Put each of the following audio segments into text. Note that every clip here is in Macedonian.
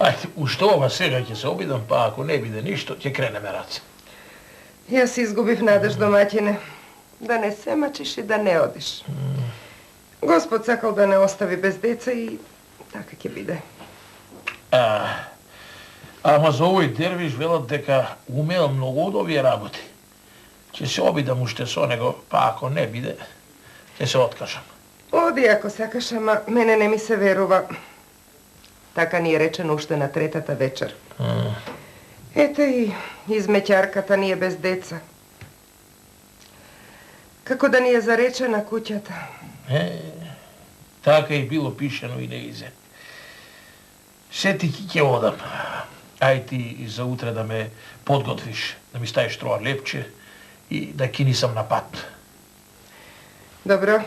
Ajde, уште ова сега ќе се обидам, па ако не биде ништо, ќе кренеме раце. Јас изгубив надеж, домаќине. Да не се мачиш и да не одиш. Господ сакал да не остави без деца и така ќе биде. Ама за овој дервиш велат дека умел многу од овие работи. Ќе се обидам уште со него, па ако не биде, ќе се откажам. Оди ако сакаш, ама мене не ми се верува. Така ни е речено уште на третата вечер. Ете и измеќарката ни е без деца. Како да ни е заречена куќата. Така и било пишено и неизе. Сетики ќе одам. Ај ти и за утре да ме подготвиш, да ми ставиш троа лепче и да кини сам на пат. Добро.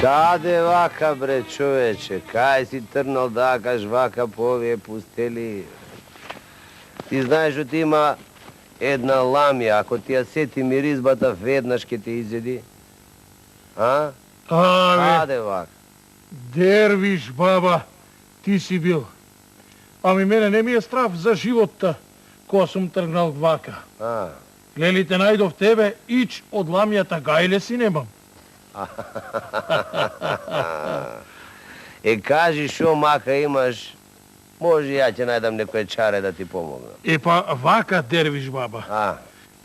Каде вака, бре, човече? Кај си трнал да акаш вака по овие пустели? Ти знаеш оти има една ламја, ако ти ја сети миризбата, веднаш ке те изеди? А? Каде вака? Дервиш, баба, ти си бил. Ами мене не ми е страв за животта, кога сум тргнал вака. Лелите најдов тебе, ич од ламјата гајле си немам. Кажи шо мака имаш, може ја ќе најдам некој чаре да ти помогнам. Па вака, дервиш, баба.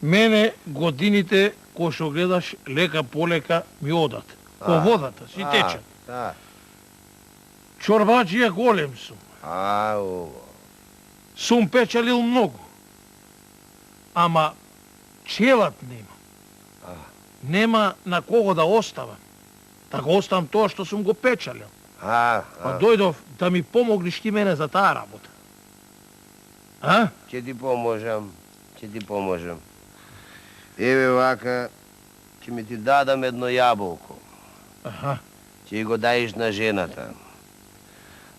Мене годините, кој шо гледаш, лека полека ми одат. По водата си течат. Чорбаджија голем сум. Сум печалил многу. Ама челат нема. Нема на кого да оставам. Да го оставам тоа што сум го печалил. Па дојдов да ми помогнеш ти мене за таа работа. Ќе ти поможам, Еве вака, ќе ми ти дадам едно јаболко. Ќе го даиш на жената.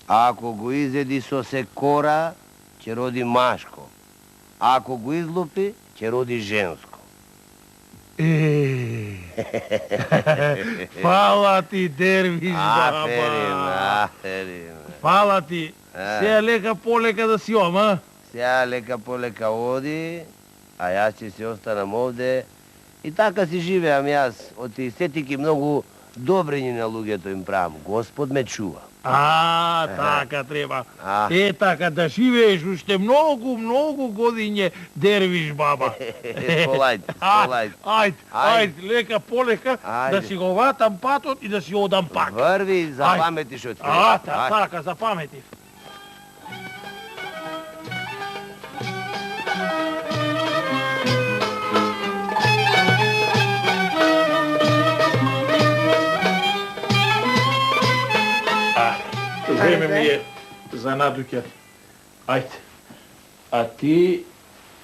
Ако го изеди со секора, ќе роди машко. Ако го излупи, ќе роди женско. Фала ти, дервиш, баба. Аферин. Фала ти. Сега лека полека да си ом, Сега лека полека оди, а јас ќе си останам овде и така си живеам јас. Оти сетики многу добрини на луѓето им правам. Господ ме чува. Така треба. Така да живееш уште многу, многу годиње, дервиш, баба. Ајде, лека полека, да си го ватам патот и да си одам пак. Врви, запаметиш од Така, запаметив. Време ми е за надуќат. Ајде. А ти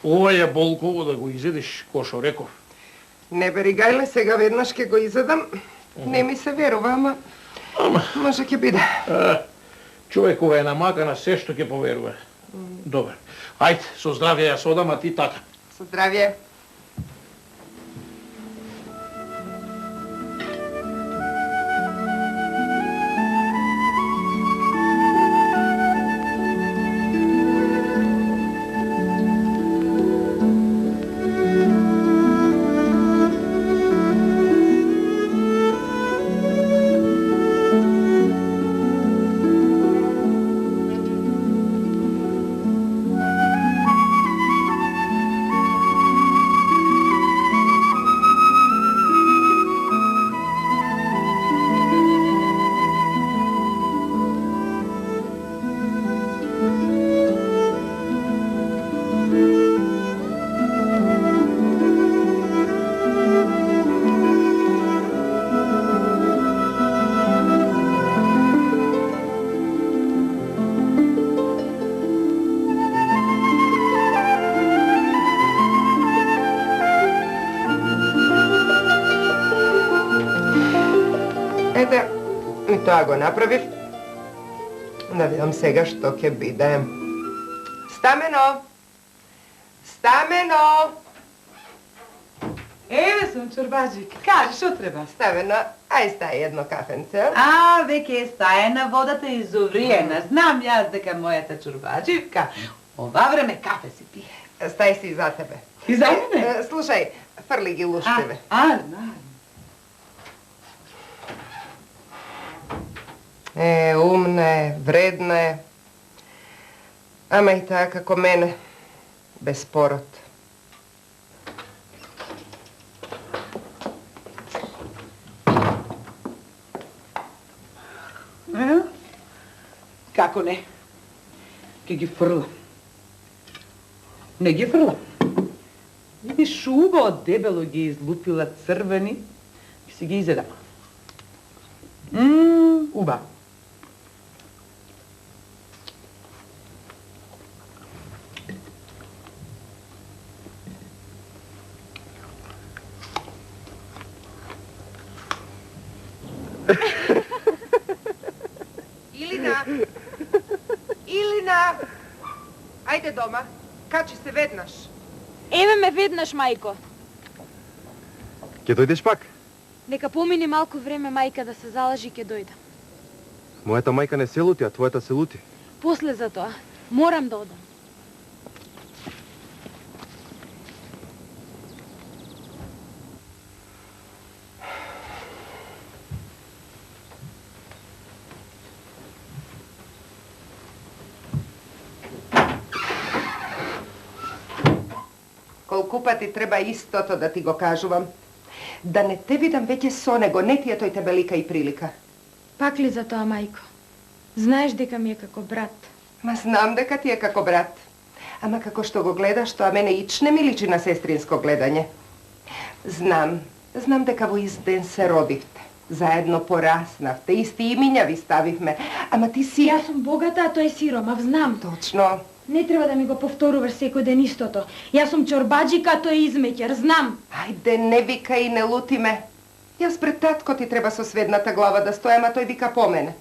овај болково да го изедеш, ко шо реков. Не бери гајле, сега веднаш ке го изедам. Не ми се верува, ама може ќе биде. Човек кога е намакана, се што ќе поверува. Добре. Ајде, со здравје јас одам, а ти така. Со здравје. Ете, и тоа го направив. Да видам сега што ќе биде. Стамено! Стамено! Еве сум, Чорбаджик. Кажи, што треба? Стамено, ај стај едно кафенце. А, веќе е стаена, водата е изовриена. Знам јас дека мојата Чорбадживка ова време кафе се пие. Стај си за тебе. И за мене? Слушај, фрли ги луштеве. Наравно. Умна е, вредна е. Ама и таа како мене, без пород. Како не? Ке ги фрлам. Не ги фрлам. Видиш, убаво дебело ги излупила црвени и си ги изедам. Уба. Илина! Ајде дома, качи се веднаш. Еве ме веднаш, мајко. Ќе дојдеш пак? Нека помине малку време мајка да се залажи, ќе дојдам. Мојата мајка не се лути, а твојата се лути. После за тоа, морам да одам. Колку пати треба истото да ти го кажувам. Да не те видам веќе со него, не ти е тој тебе лика и прилика. Пак ли за тоа, мајко? Знаеш дека ми е како брат. Ма знам дека ти е како брат. Ама како што го гледаш, тоа мене ич не ми личи на сестринско гледање. Знам дека во ист ден се родивте. Заедно пораснавте, исти имиња ви ставивме. Ама ти си... Јас сум богата, а тој е сиромав, знам. Точно. Не треба да ми го повторуваш секој ден истото. Јас сум Чорбаджика, а тој е измеќар, знам. Ајде, не вика и не лути ме. Јас пред татко ти треба со сведната глава да стојам, а тој вика по мене.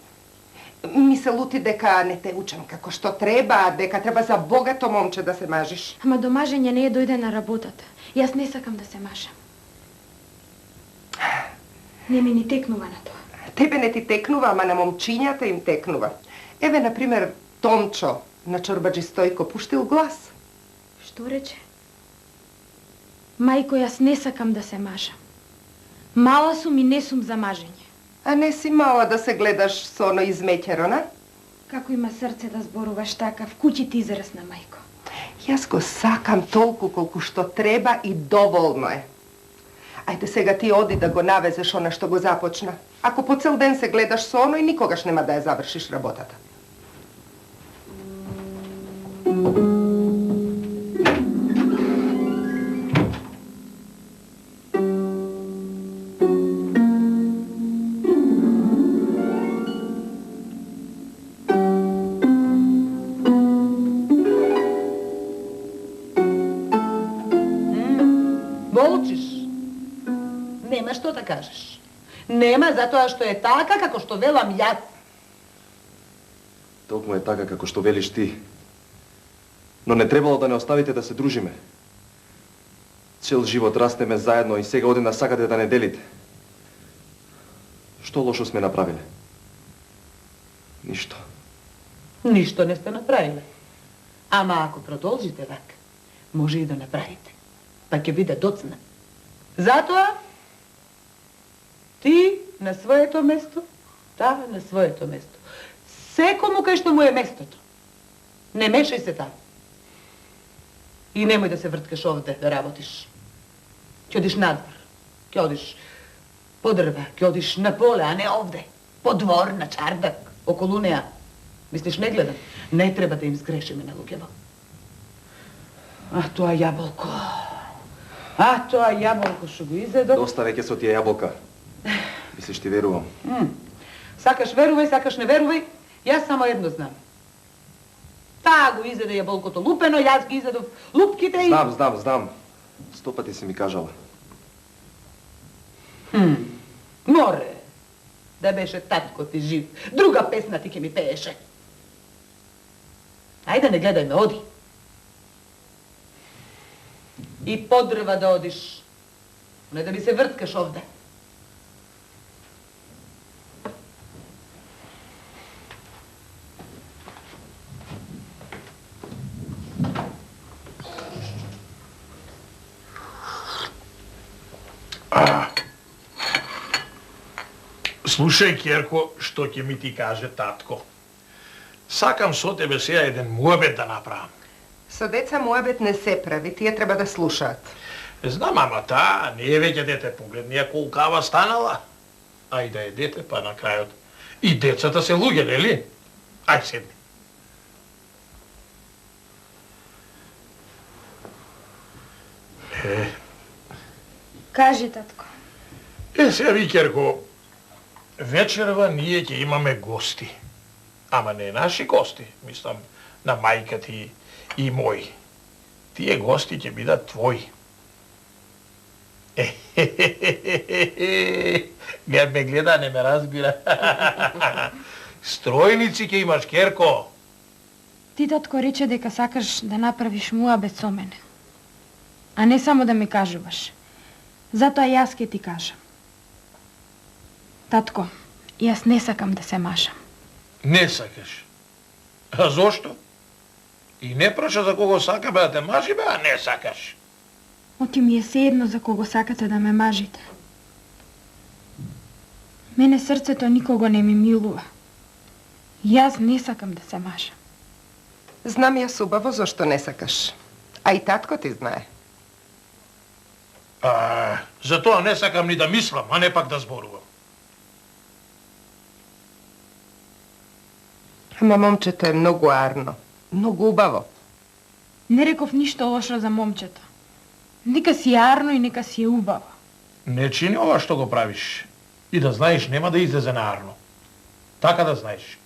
Ми се лути дека не те учам како што треба, дека треба за богато момче да се мажиш. Ама до мажење не е дојде на работата. Јас не сакам да се мажам. Не ми ни текнува на тоа. Тебе не ти текнува, ама на момчињата им текнува. Еве, например, Томчо на Чорбаджи Стојко пуштил глас. Што рече? Мајко, јас не сакам да се мажам. Мала сум и не сум за мажење. А не си мала да се гледаш со оно измеќеро, на? Како има срце да зборуваш така, вкучит израз на мајко. Јас го сакам толку колку што треба и доволно е. Ајде сега ти оди да го навезеш она што го започна. Ако по цел ден се гледаш со оно и никогаш нема да ја завршиш работата. Нема што да кажеш. Нема затоа што е така како што велам јас. Толку е така како што велиш ти. Но не требало да не оставите да се дружиме. Цел живот растеме заедно и сега одина сакате да не делите. Што лошо сме направиле? Ништо. Ништо не сте направиле. Ама ако продолжите така, може и да направите. Па ќе биде доцна. Затоа ти на своето место, таа на своето место. Секому кај што му е местото. Не мешај се таа. И немој да се врткаш овде да работиш. Ќе одиш надвор, ќе одиш по дрва, ќе одиш на поле, а не овде. По двор, на чардак, околу неа. Мислиш, не гледам? Не треба да им сгрешиме на луѓево. А тоа јаболко. А тоа јаболко што го изедов. Доста веќе со тие јаболка. Мислиш, ти верувам. Сакаш верувај, сакаш не верувај, јас само едно знам. Таа го изеде јаболкото лупено, јас ги изедов лупките и... Знам. 100 пати си ми кажала. Море. Da беше татко ти жив. Друга песна ти ке ми пееше. Ајде, не гледај ме, оди. И подрва да одиш. Не да ми се врткаш овде. Слушај, Керко, што ќе ми ти каже татко. Сакам со тебе сега еден муабет да направам. Со деца муабет не се прави, тие треба да слушаат. Знам, ама таа не е веќе дете, погледни ја колкава станала. Ај да е дете, па на крајот. И децата се луѓе, нели? Ај седни. Кажи, татко. Сега ви, Керко, вечерва ние ќе имаме гости. Ама не наши гости, мислам, на мајка ти и мој. Тие гости ќе бидат твои. Ме гледа, не ме разбира. Стројници ќе имаш, Керко. Ти, татко, рече дека сакаш да направиш муабет со мене. А не само да ми кажуваш. Затоа јас ке ти кажам. Татко, јас не сакам да се мажам. Не сакаш. А зошто? И не праша за кого сакаме да те мажиме, а не сакаш. Оти ми е седно за кого сакате да ме мажите. Мене срцето никого не ми милува. Јас не сакам да се мажам. Знам јас убаво зашто не сакаш. А и татко ти знае. Затоа не сакам ни да мислам, а не пак да зборувам. Ама момчето е многу арно. Многу убаво. Не реков ништо лошо за момчето. Нека си е арно и нека си е убаво. Не чини ова што го правиш. И да знаеш, нема да излезе на арно. Така да знаеш.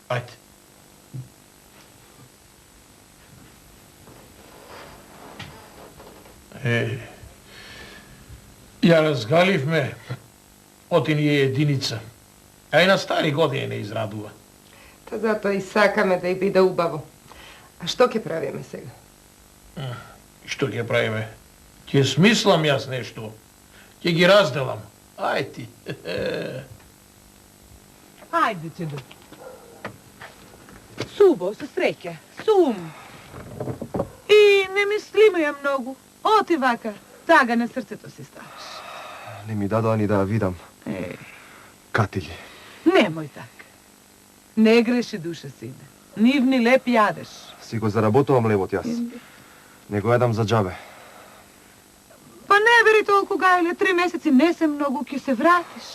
Ајде. Ја разгаливме, оти ни е единица. А и на стари години не израдува. Та затоа и сакаме да и биде убаво. А што ќе правиме сега? Што ќе правиме? Ќе смислам јас нешто. Ќе ги разделам. Ај ти. Ајде, чедо. Субо, со среќа. Сум. И не мислиме ја многу. Оти вака. Тага на срцето си ставаш. Не ми дадоа ни да ја видам. Катили. Немој така. Не греши душа, сине. Нивни леп јадеш. Си го заработувам левот јас. Не го јадам за џабе. Па не бери толку гајле, 3 месеци не се многу, ќе се вратиш.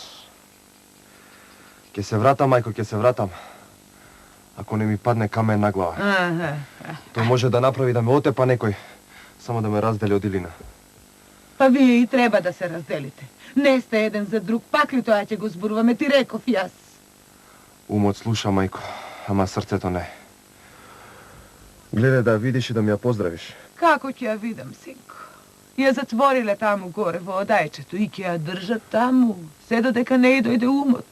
Ќе се вратам, мајко, ќе се вратам. Ако не ми падне камен на глава. Тој може да направи да ме отепа некој, само да ме раздели од Илина. Па вие и треба да се разделите. Не сте еден за друг, пак ли тоа ќе го зборуваме, ти реков јас. Умот слуша, мајко, ама срцето не. Гледај да ја видиш и да ми ја поздравиш. Како ќе ја видам, синко? Ја затвориле таму горе во одајчето и ќе ја држат таму, се додека не и дојде умот,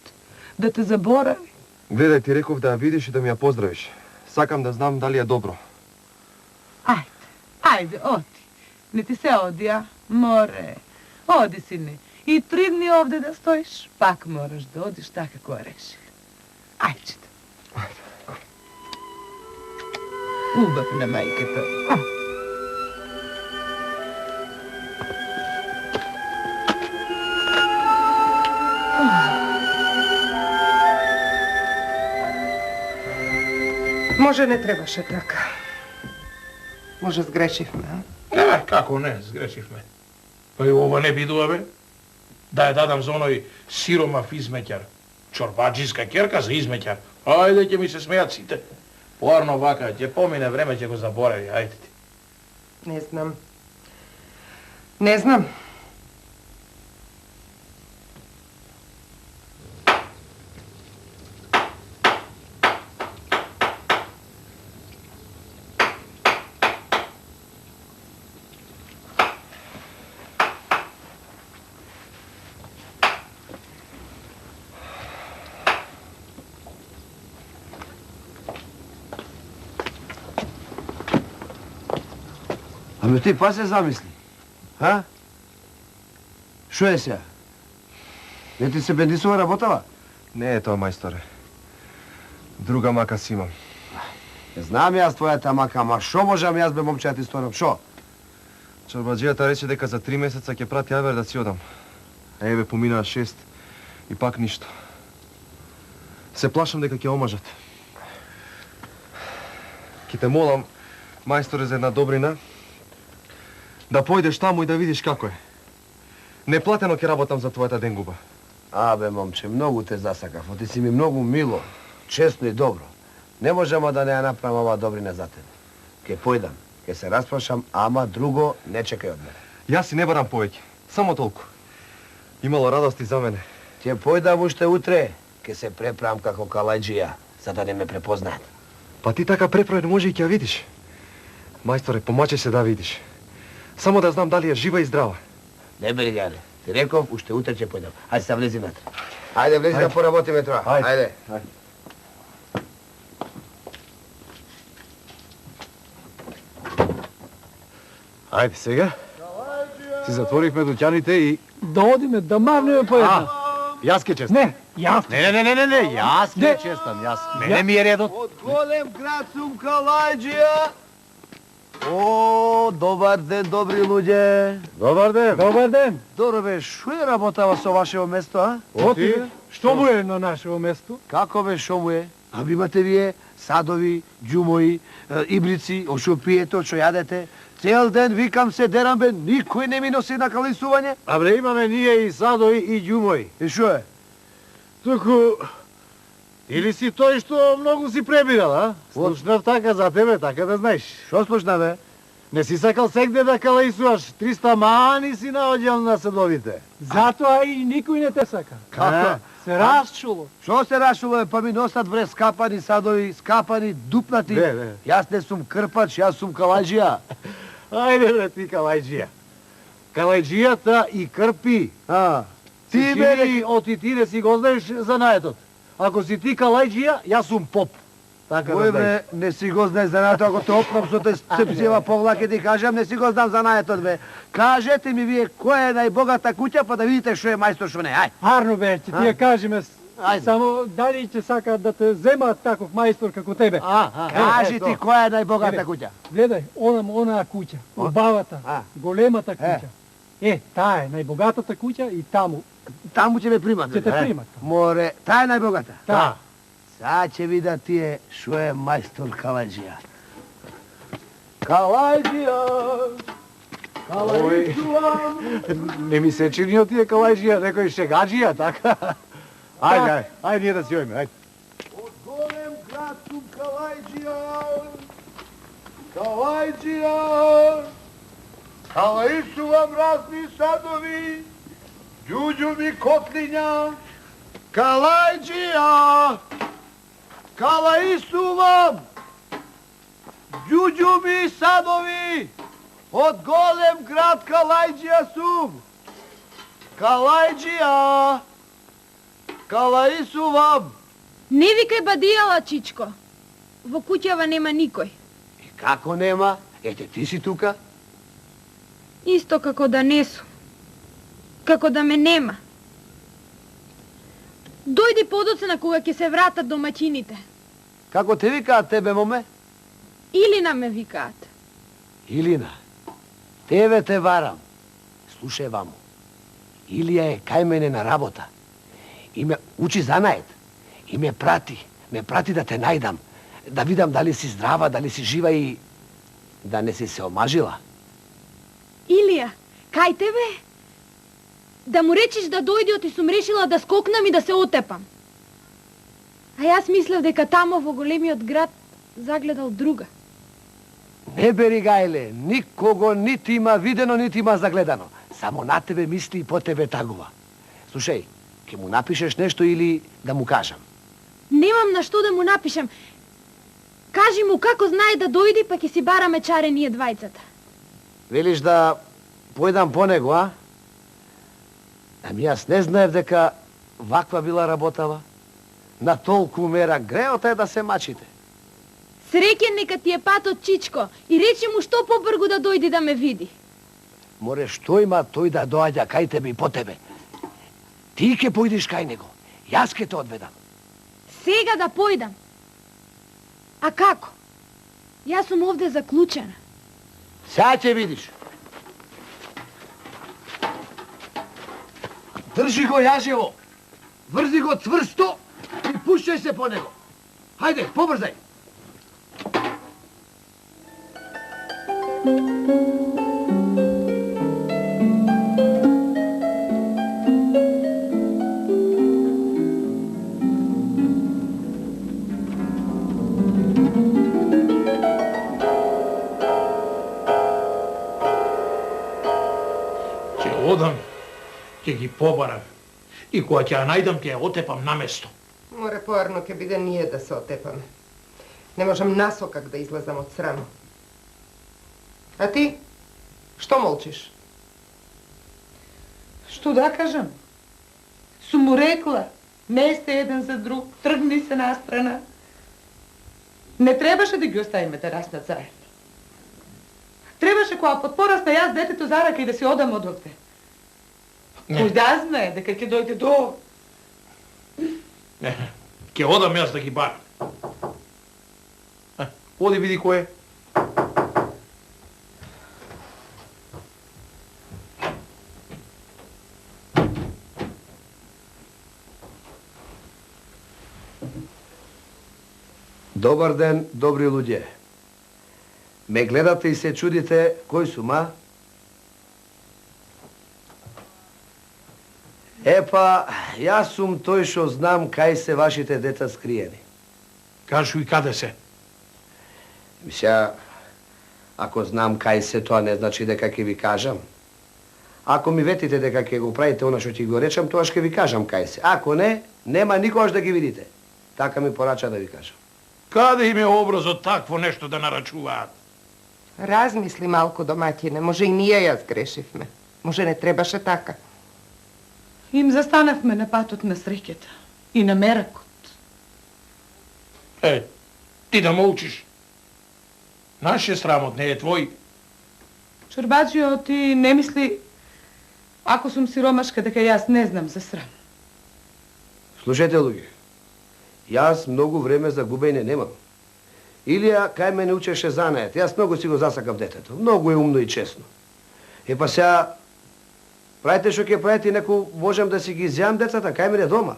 да те заборави. Гледај, ти реков да ја видиш и да ми ја поздравиш. Сакам да знам дали е добро. Ајде, оди. Не ти се оди, а? Море. Оди, сине. И 3 дни овде да стоиш, пак мораш да одиш така како решил. Ајде. Убав на мајката. Може не требаше така. Може сгрешивме, а? Не, како не, сгрешивме. Па и ова не бидува, бе. Да ја дадам за оној сиромав измеќар. Чорбаджиска керка за измеќар. Ајде, ќе ми се смејат сите. Поарно вака, ќе помине време, ќе го заборави, ајде ти. Не знам. Не знам. Но ти па се замисли. А? Шо е сега? Не ти се бендисува работава? Не е тоа, мајсторе. Друга мака си имам. Знам јас твојата мака, ама шо можам јас бе момче да ти сторам, шо? Чорбаджијата рече дека за 3 месеца ќе прати авер да си одам. А еве поминаа 6 и пак ништо. Се плашам дека ќе омажат. Ки те молам, мајсторе, за една добрина, да појдеш таму и да видиш како е. Неплатено ќе работам за твојата денгуба. Абе, момче, многу те засакав, ти си ми многу мило, честно и добро. Не можам да не ја направам ова добрина за тебе. Ке појдам, ке се распрашам, ама друго не чекај од мене. Јас си не барам повеќе, само толку. Имало радости за мене. Ќе појдам уште утре, ке се преправам како калајџија, за да не ме препознаат. Па ти така преправен може и ќе ја видиш. Мајсторе, помачи се да видиш. Само да знам дали е жива и здрава. Не бери, Јане. Ти реков, уште утре ќе појдам. Ајде се влези натре. Ајде, влези да поработиме тоа. Ајде. Ајде сега. Си затворихме дуќаните и... Да одиме, да мавнеме по една. Јас ке честам. Не, јас. Не, јас ке честам, јас. Мене ми е редот. Од голем град сум Калајџија. О, добар ден, добри луѓе. Добар ден. Добар ден. Добро бе, шо е работава со вашево место, а? Оти, што му е на нашево место? Како бе, шо му е? А ви имате вие садови, ѓумои, ибрици, шо пиете, шо јадете. Цел ден викам се дерам бе, никој не ми носи на калисување. А бре, имаме ние и садови и ѓумои. И шо е? Туку... Или си тој што многу си пребирал, а? Слушнав така за тебе, така да знаеш. Шо слушна бе? Не си сакал сегде да калаисуваш, 300 мани си наоѓал на садовите. Затоа и никој не те сака. Како? Се расчуло. Шо се рашува бе? Па ми носат вре скапани садови, скапани, дупнати. Бе. Јас не сум крпач, јас сум Калајџија. Ајде бре ти Калајџија. Калајџијата и крпи. Ти бе, оти ти не си го знаеш занаетот. Ако си ти Калајџија, јас сум поп. Така Кој да бе, знаеш. не си го знаеш занаетот, ако те опнам со те цепсива поглед ќе ти кажам, не си го знам занаетот бе. Кажете ми вие која е најбогата куќа, па да видите што е мајстор, што не. Ај. Арно бе, ќе ти ја кажеме. Ајде. Само дали ќе сакаат да те земаат таков мајстор како тебе. Кажи ти која е најбогата Еве. куќа. Гледај, онаа куќа, убавата, големата куќа. Таа е најбогатата куќа и таму Таму ќе ме примат. ќе те примат. Море, таа е најбогата. Таа. Сега ќе видат тие што е мајстор Калајџија. Калајџија! Калајџија! Не ми се чини од тие Калајџија, некој шегаџија, така? Ајде, ние да си ојме, ајде. Од голем град сум Калајџија! Калајџија! Калаисувам разни садови, ѓуѓу ми котлиња. Калајџија! Калаисувам! Ѓуѓу ми садови, од голем град Калајџија сум. Калајџија! Калаисувам! Не викај бадијала, чичко. Во куќава нема никој. И како нема? Ете, ти си тука? Исто како да не сум. Како да ме нема. Дојди подоцна кога ќе се вратат домаќините. Како те викаат тебе, моме? Илина ме викаат. Илина, тебе те варам. Слушај ваму. Илија е кај мене на работа. И ме учи занаед. И ме прати да те најдам. Да видам дали си здрава, дали си жива и да не си се омажила. Илија, кај тебе? Да му речиш да дојде, оти сум решила да скокнам и да се отепам. А јас мислев дека тамо во големиот град загледал друга. Не бери гајле, никого нити има видено, нити има загледано. Само на тебе мисли и по тебе тагува. Слушај, ќе му напишеш нешто или да му кажам? Немам на што да му напишам. Кажи му како знае да дојди, па ќе си бараме чаре ние двајцата. Велиш да појдам по него, а? Ами јас не знаев дека ваква била работава. На толку мера греота е да се мачите. Среќен нека ти е патот, Чичко, и речи му што побргу да дојди да ме види. Море, што има тој да доаѓа кај тебе и по тебе? Ти ке појдеш кај него, јас ке те одведам. Сега да појдам. А како? Јас сум овде заклучена. Сега ќе видиш. Држи го јажево, врзи го цврсто и пушчај се по него. Хајде, побрзај. Одам, ќе ги побарам. И кога ќе ја најдам, ќе ја отепам на место. Море поарно ќе биде ние да се отепаме. Не можам насокак да излезам од срам. А ти? Што молчиш? Што да кажам? Сум му рекла, не сте еден за друг, тргни се настрана. Не требаше да ги оставиме да раснат заедно. Требаше кога подпорасна јас детето за рака и да си одам од овде. Кој да знае дека ќе дојде до... Не, ќе одам јас да ги барам. Оди види кој е. Добар ден, добри луѓе. Ме гледате и се чудите кој сум, а? Епа, јас сум тој што знам кај се вашите деца скриени. Кажу и каде се. Мисля, ако знам кај се, тоа не значи дека ќе ви кажам. Ако ми ветите дека ќе го правите она што ќе го речам, тоа ќе ви кажам кај се. Ако не, нема никогаш да ги видите. Така ми порача да ви кажам. Каде им е образот такво нешто да нарачуваат? Размисли малку, домаќине, може и ние ја сгрешивме. Може не требаше така. Им застанавме на патот на среќата и на меракот. Ти да молчиш. Нашиот срамот не е твој. Чорбаджио, ти не мисли, ако сум сиромашка, дека јас не знам за срам. Слушајте, луѓе, јас многу време за губење немам. Илија кај мене учеше занајат, јас многу си го засакав детето. Многу е умно и честно. Епа сега, правите што ќе правите, неко можам да си ги изјам децата кај мене дома.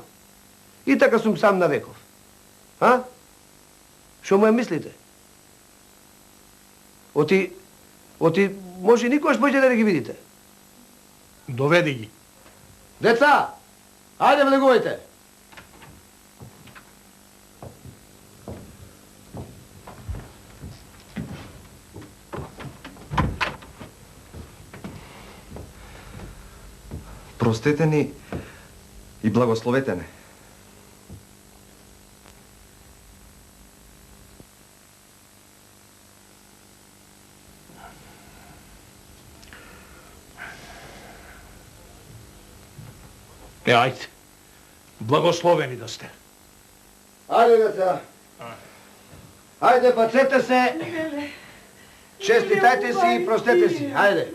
И така сум сам на веков. А? Што му ја мислите? Оти, може никош појде да ги видите. Доведи ги. Деца, ајде влегувајте. Простете ни и благословете не. Ајде. Благословени да сте. Ајде, деца. Ајде, бацете се. Честитајте си и простете си. Ајде.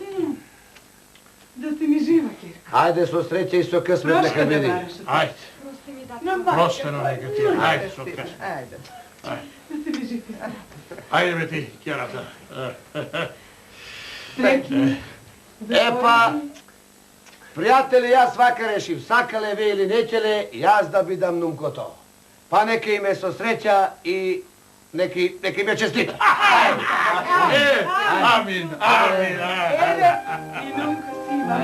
Да сте ми жива, Кирка. Ајде, со среќа и со късмет нека види. Ајде. Простено нека ти. Ајде, со късмет. Ајде. Да сте ми живи. Ајде бе ти, Кјарата. Среќни. Епа, пријатели, јас вака решив. Сакале ве или неќеле, јас да бидам нумкото. Па нека им е со среќа и нека им е честит. Амин, амин. Еве, и нумка си има.